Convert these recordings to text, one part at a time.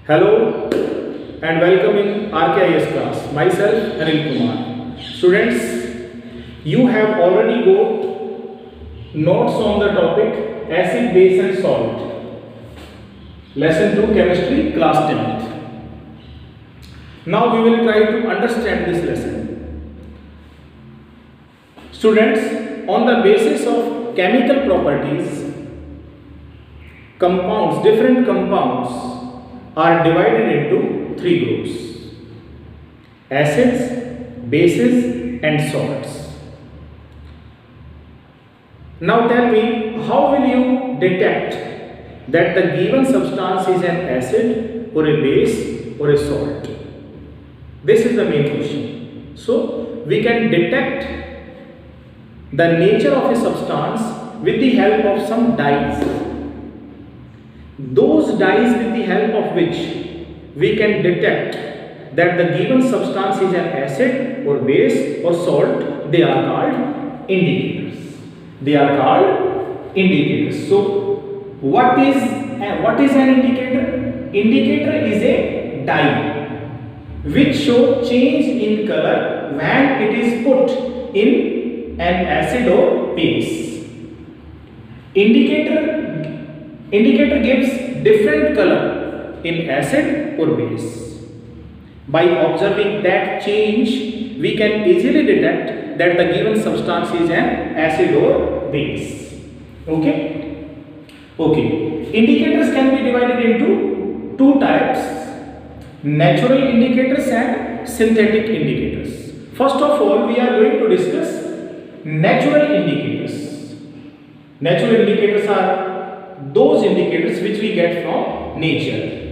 Hello and welcome in RKIS class. Myself Anil Kumar. Students, you have already got notes on the topic acid, base and salt. Lesson 2 chemistry class 10th. Now we will try to understand this lesson. Students, on the basis of chemical properties, different compounds are divided into three groups: acids, bases and salts. Now tell me, how will you detect that the given substance is an acid or a base or a salt? This is the main question. So we can detect the nature of a substance with the help of some dyes. Those dyes with the help of which we can detect that the given substance is an acid or base or salt, they are called indicators. They are called indicators. So what is an indicator? Indicator is a dye which show change in color when it is put in an acid or base. Indicator gives different color in acid or base. By observing that change, we can easily detect that the given substance is an acid or base. Okay? Okay. Indicators can be divided into two types: natural indicators and synthetic indicators. First of all, we are going to discuss natural indicators. Natural indicators are those indicators which we get from nature.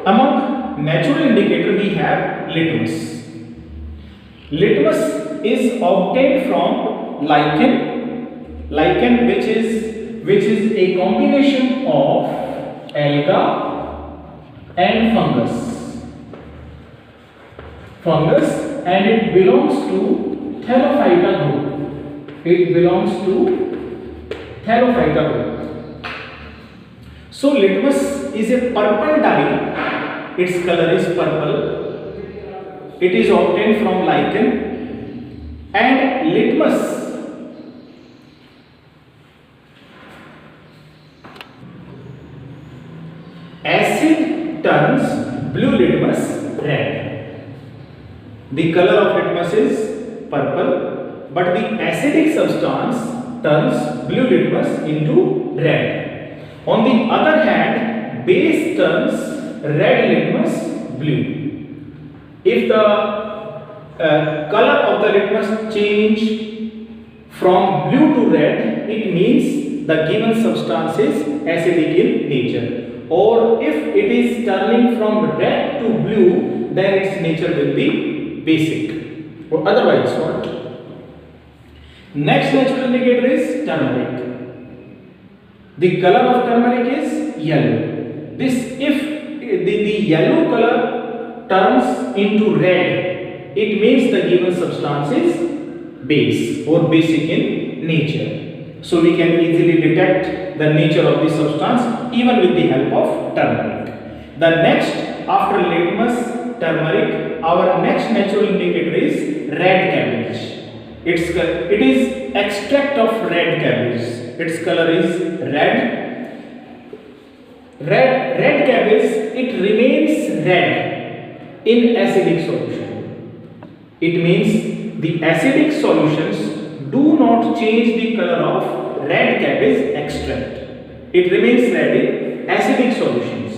Among natural indicator we have litmus. Litmus is obtained from lichen. Lichen which is a combination of alga and fungus, and it belongs to Thallophyta group. It belongs to Thallophyta group. So litmus is a purple dye. Its color is purple. It is obtained from lichen, and litmus acid turns blue litmus red. The color of litmus is purple, but the acidic substance turns blue litmus into red. On the other hand, base turns red litmus blue. If the color of the litmus change from blue to red, it means the given substance is acidic in nature. Or if it is turning from red to blue, then its nature will be basic, or otherwise what? Next natural indicator is turmeric. The color of turmeric is yellow. If the yellow color turns into red, it means the given substance is base or basic in nature. So we can easily detect the nature of the substance even with the help of turmeric. The next, after litmus, turmeric, our next natural indicator is red cabbage. It is extract of red cabbage. Its color is red. Red cabbage, it remains red in acidic solution. It means the acidic solutions do not change the color of red cabbage extract. It remains red in acidic solutions.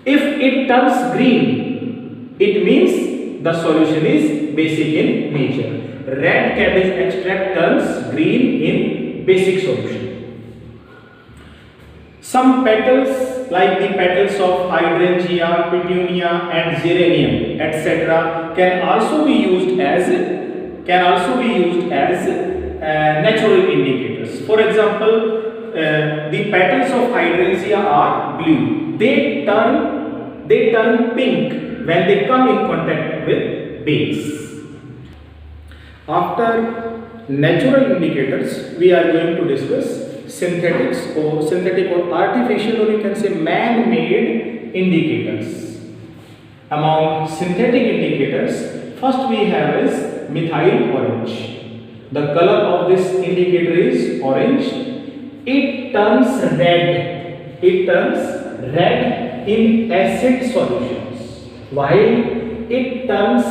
If it turns green, it means the solution is basic in nature. Red cabbage extract turns green in basic solution. Some petals, like the petals of hydrangea, petunia and geranium, etc., can also be used as natural indicators. For example, the petals of hydrangea are blue. They turn pink when they come in contact with base. After natural indicators, we are going to discuss synthetic or artificial, or you can say man-made indicators. Among synthetic indicators, first we have is methyl orange. The color of this indicator is orange. It turns red. It turns red in acid solutions, while it turns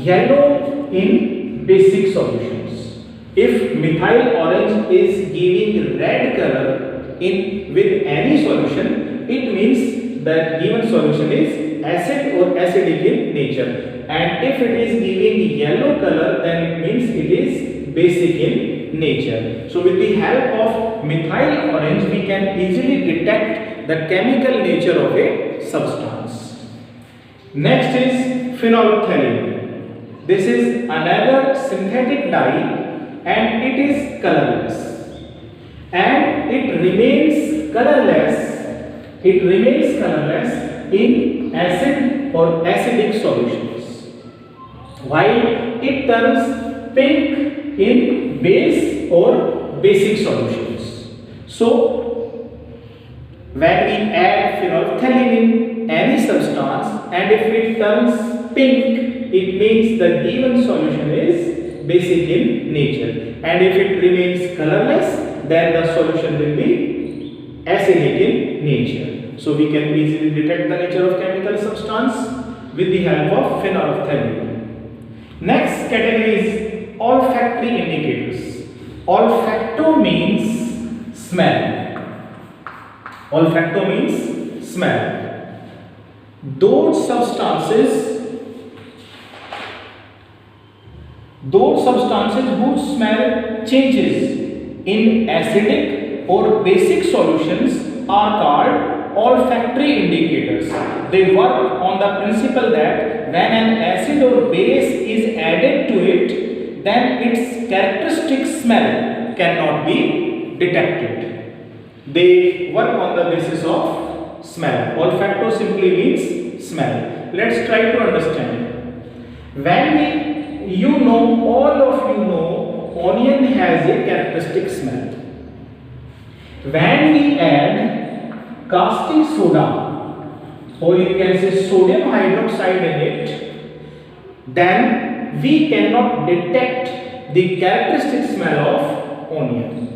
yellow in basic solutions. If methyl orange is giving red color in with any solution, it means that given solution is acid or acidic in nature, and if it is giving yellow color, then it means it is basic in nature. So with the help of methyl orange, we can easily detect the chemical nature of a substance. Next is phenolphthalein. This is another synthetic dye and it is colorless, and it remains colorless in acid or acidic solutions, while it turns pink in base or basic solutions. So when we add phenolphthalein in any substance and if it turns pink, it means the given solution is basic in nature, and if it remains colorless, then the solution will be acidic in nature. So we can easily detect the nature of chemical substance with the help of phenolphthalein. Next category is olfactory indicators. Olfacto means smell. Olfacto means smell. Those substances whose smell changes in acidic or basic solutions are called olfactory indicators. They work on the principle that when an acid or base is added to it, then its characteristic smell cannot be detected. They work on the basis of smell. Olfacto simply means smell. Let's try to understand. When all of you know, onion has a characteristic smell. When we add caustic soda, or you can say sodium hydroxide in it, then we cannot detect the characteristic smell of onion.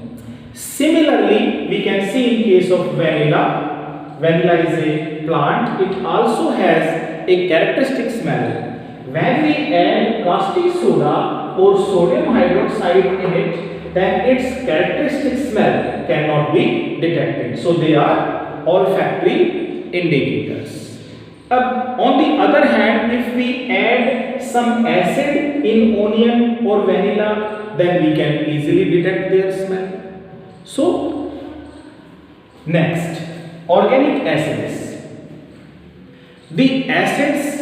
Similarly, we can see in case of vanilla. Vanilla is a plant. It also has a characteristic smell. When we add caustic soda or sodium hydroxide in it, then its characteristic smell cannot be detected. So they are olfactory indicators. On the other hand, if we add some acid in onion or vanilla, then we can easily detect their smell. So next, organic acids. The acids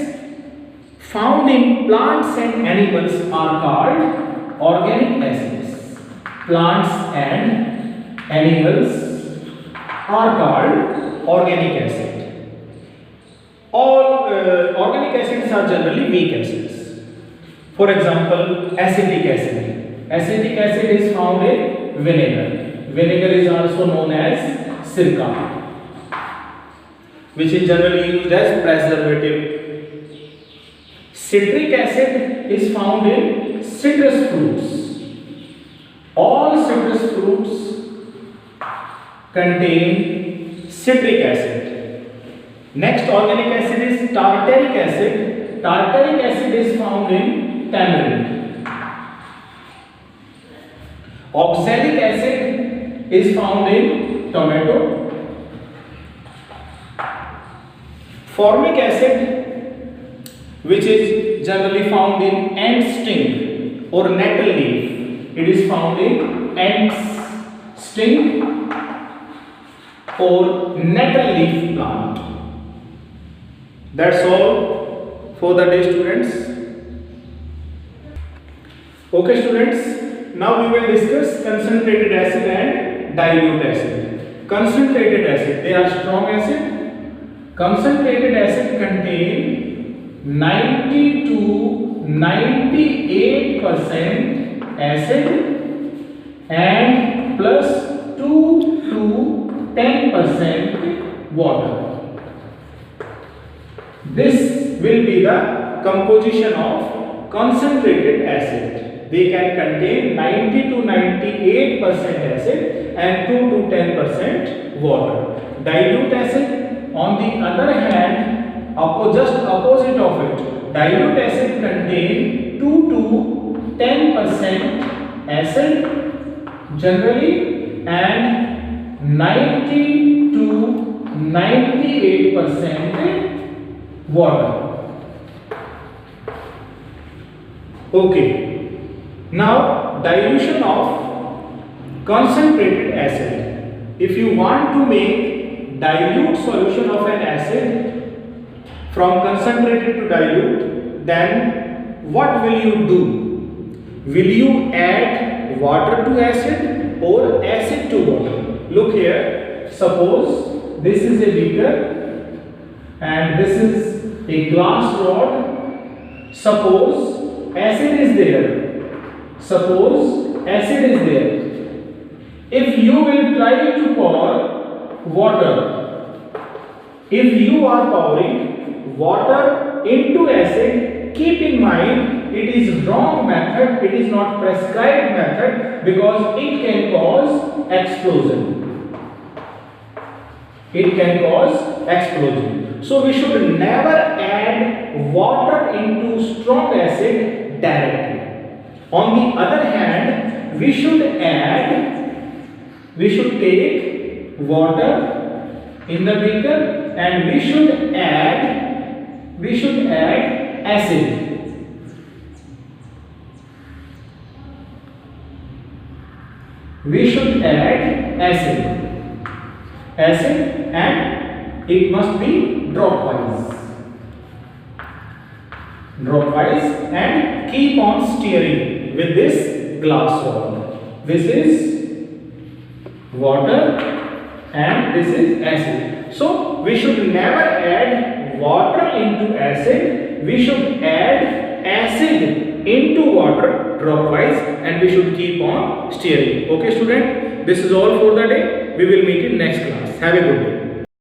found in plants and animals are called organic acids. Plants and animals are called organic acid. All organic acids are generally weak acids. For example, acetic acid. Acetic acid is found in vinegar. Vinegar is also known as sirka, which is generally used as preservative. Citric acid is found in citrus fruits. All citrus fruits contain citric acid. Next organic acid is tartaric acid. Tartaric acid is found in tamarind. Oxalic acid is found in tomato. Formic acid, which is generally found in ant sting or nettle leaf. It is found in ant's sting or nettle leaf plant. That's all for the day, students. Okay, students, now we will discuss concentrated acid and dilute acid. Concentrated acid, they are strong acid. Concentrated acid contain 90 to 98% acid and plus 2 to 10% water. This will be the composition of concentrated acid. They can contain 90 to 98% acid and 2 to 10% water. Dilute acid, on the other hand, just opposite of it. Dilute acid contain 2 to 10% acid generally and 90 to 98% water. Okay. Now dilution of concentrated acid. If you want to make dilute solution of an acid from concentrated to dilute, then what will you do? Will you add water to acid or acid to water? Look here. Suppose this is a beaker and this is a glass rod. Suppose acid is there. Suppose acid is there. If you will try to pour water, if you are pouring water into acid, keep in mind it is wrong method, it is not prescribed method, because it can cause explosion. It can cause explosion. So we should never add water into strong acid directly. On the other hand, we should take water in the beaker and we should add acid. We should add acid and it must be dropwise and keep on stirring with this glass rod. This is water and this is acid. So we should never add water into acid. We should add acid into water dropwise and we should keep on stirring. Okay student, this is all for the day. We will meet in next class. Have a good day.